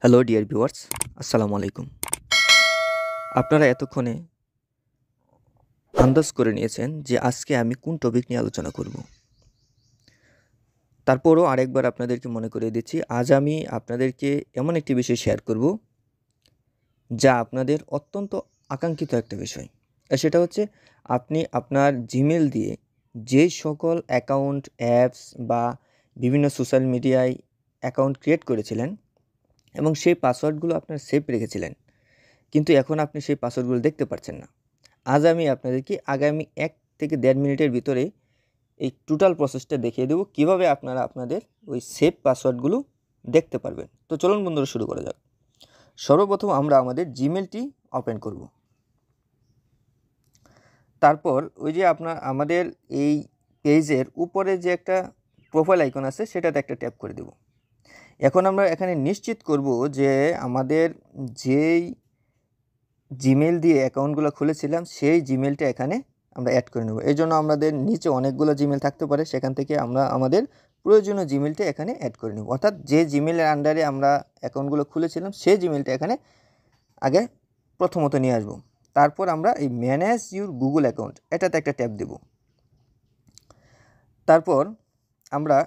Hello dear viewers, আসসালামু আলাইকুম। আপনারা এতক্ষণে আন্দাজ করে নিয়েছেন যে আজকে আমি কোন টপিক নিয়ে আলোচনা করব। তারপরও আরেকবার আপনাদেরকে মনে করিয়ে দিচ্ছি, আজ আমি আপনাদেরকে এমন একটি বিষয় শেয়ার করব যা আপনাদের অত্যন্ত আকাঙ্ক্ষিত একটা বিষয়। সেটা হচ্ছে আপনি আপনার জিমেল দিয়ে যে সকল অ্যাকাউন্ট, অ্যাপস বা বিভিন্ন সোশ্যাল মিডিয়ায় অ্যাকাউন্ট ক্রিয়েট করেছিলেন এবং সেই পাসওয়ার্ডগুলো আপনার সেভ রেখেছিলেন, কিন্তু এখন আপনি সেই পাসওয়ার্ডগুলো দেখতে পাচ্ছেন না। আজ আমি আপনাদেরকে আগামী 1 থেকে 1.5 মিনিটের ভিতরে এই টোটাল প্রসেসটা দেখিয়ে দেবো কীভাবে আপনারা আপনাদের ওই সেভ পাসওয়ার্ডগুলো দেখতে পারবেন। তো চলুন বন্ধুরা, শুরু করা যাক। সর্বপ্রথম আমরা আমাদের জিমেলটি ওপেন করব। তারপর ওই যে আমাদের এই পেজের উপরে যে একটা প্রোফাইল আইকন আছে সেটাতে একটা ট্যাপ করে দেব। এখন আমরা এখানে নিশ্চিত করব যে আমাদের যেই জিমেল দিয়ে অ্যাকাউন্টগুলো খুলেছিলাম সেই জিমেলটা এখানে আমরা অ্যাড করে নেব। এই জন্য আমাদের নিচে অনেকগুলো জিমেল থাকতে পারে, সেখান থেকে আমরা আমাদের প্রয়োজনীয় জিমেলটা এখানে অ্যাড করে নেব। অর্থাৎ যে জিমেলের আন্ডারে আমরা অ্যাকাউন্টগুলো খুলেছিলাম সেই জিমেলটা এখানে আগে প্রথমত নিয়ে আসব। তারপর আমরা এই ম্যানেজ ইউর গুগল অ্যাকাউন্ট এটাতে একটা ট্যাপ দেব। তারপর আমরা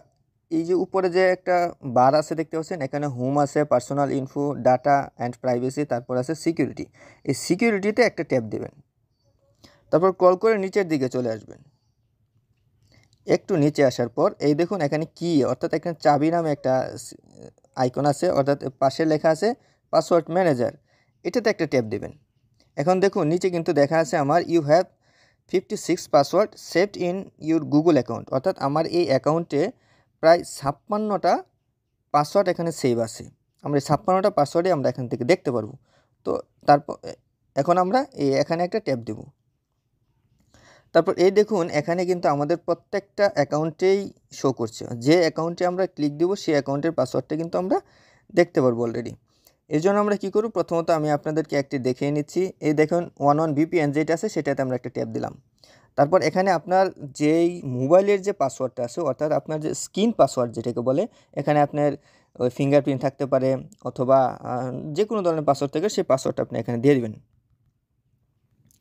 এই যে উপরে যে একটা বার আছে দেখতে পাচ্ছেন, এখানে হোম আছে, personal info, data and privacy, তারপর আছে সিকিউরিটি। এই সিকিউরিটিতে একটা ট্যাপ দেবেন। তারপর কল করে নিচের দিকে চলে আসবেন। একটু নিচে আসার পর এই দেখুন এখানে কি অর্থাৎ এখানে চাবি নামে একটা আইকন আছে, অর্থাৎ পাশে লেখা আছে পাসওয়ার্ড ম্যানেজার, এটাতে একটা ট্যাপ দেবেন। এখন দেখুন নিচে কিন্তু দেখা আছে আমার you have 56 password saved in your Google account, অর্থাৎ আমার এই অ্যাকাউন্টে প্রায় 56টা পাসওয়ার্ড এখানে সেভ আছে। আমরা এই 56টা পাসওয়ার্ডে আমরা এখান থেকে দেখতে পারবো। তো তারপর এখন আমরা এখানে একটা ট্যাপ দেব। তারপর এই দেখুন এখানে কিন্তু আমাদের প্রত্যেকটা অ্যাকাউন্টেই শো করছে। যে অ্যাকাউন্টে আমরা ক্লিক দেব সেই অ্যাকাউন্টের পাসওয়ার্ডটা কিন্তু আমরা দেখতে পারবো অলরেডি। এই জন্য আমরা কী করব, প্রথমত আমি আপনাদেরকে একটি দেখিয়ে নিচ্ছি। এই দেখুন 11 VPN যেটা আছে সেটাতে আমরা একটা ট্যাপ দিলাম। তারপর এখানে আপনার যেই মোবাইলের যে পাসওয়ার্ডটা আছে, অর্থাৎ আপনার যে স্ক্রিন পাসওয়ার্ড যেটাকে বলে, এখানে আপনার ওই ফিঙ্গারপ্রিন্ট থাকতে পারে অথবা যে কোনো ধরনের পাসওয়ার্ড থেকে সেই পাসওয়ার্ডটা আপনি এখানে দিয়ে দেবেন।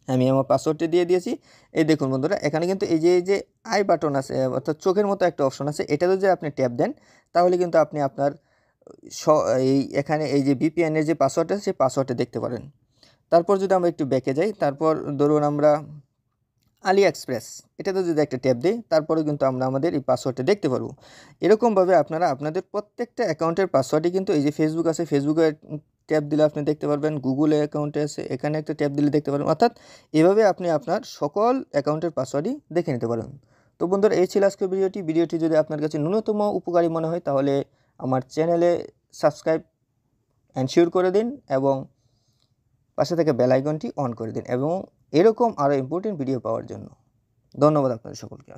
আমি আমার পাসওয়ার্ডটা দিয়ে দিয়েছি। এই দেখুন বন্ধুরা, এখানে কিন্তু এই যে আই বাটন আছে, অর্থাৎ চোখের মতো একটা অপশন আছে, এটাতে যদি আপনি ট্যাপ দেন তাহলে কিন্তু আপনি আপনার এখানে এই যে ভিপিএনের যে পাসওয়ার্ডটা আছে সেই পাসওয়ার্ডটা দেখতে পারেন। তারপর যদি আমরা একটু ব্যাকে যাই, তারপর ধরুন আমরা আলি এক্সপ্রেস এটাতে যদি একটা ট্যাপ দিই তারপরে কিন্তু আমরা আমাদের এই পাসওয়ার্ডটা দেখতে পারবো। এরকমভাবে আপনারা আপনাদের প্রত্যেকটা অ্যাকাউন্টের পাসওয়ার্ডই কিন্তু এই যে ফেসবুক আছে, ফেসবুকে ট্যাপ দিলে আপনি দেখতে পারবেন, গুগলে অ্যাকাউন্টে আছে এখানে একটা ট্যাপ দিলে দেখতে পারবেন। অর্থাৎ এভাবে আপনি আপনার সকল অ্যাকাউন্টের পাসওয়ার্ডই দেখে নিতে পারেন। তো বন্ধুরা, এই ছিল আজকের ভিডিওটি যদি আপনার কাছে ন্যূনতম উপকারী মনে হয় তাহলে আমার চ্যানেলে সাবস্ক্রাইব এনশিওর করে দিন এবং পাশে থেকে বেল আইকনটি অন করে দিন এবং এরকম আরও ইম্পর্টেন্ট ভিডিও পাওয়ার জন্য। ধন্যবাদ আপনাদের সকলকে।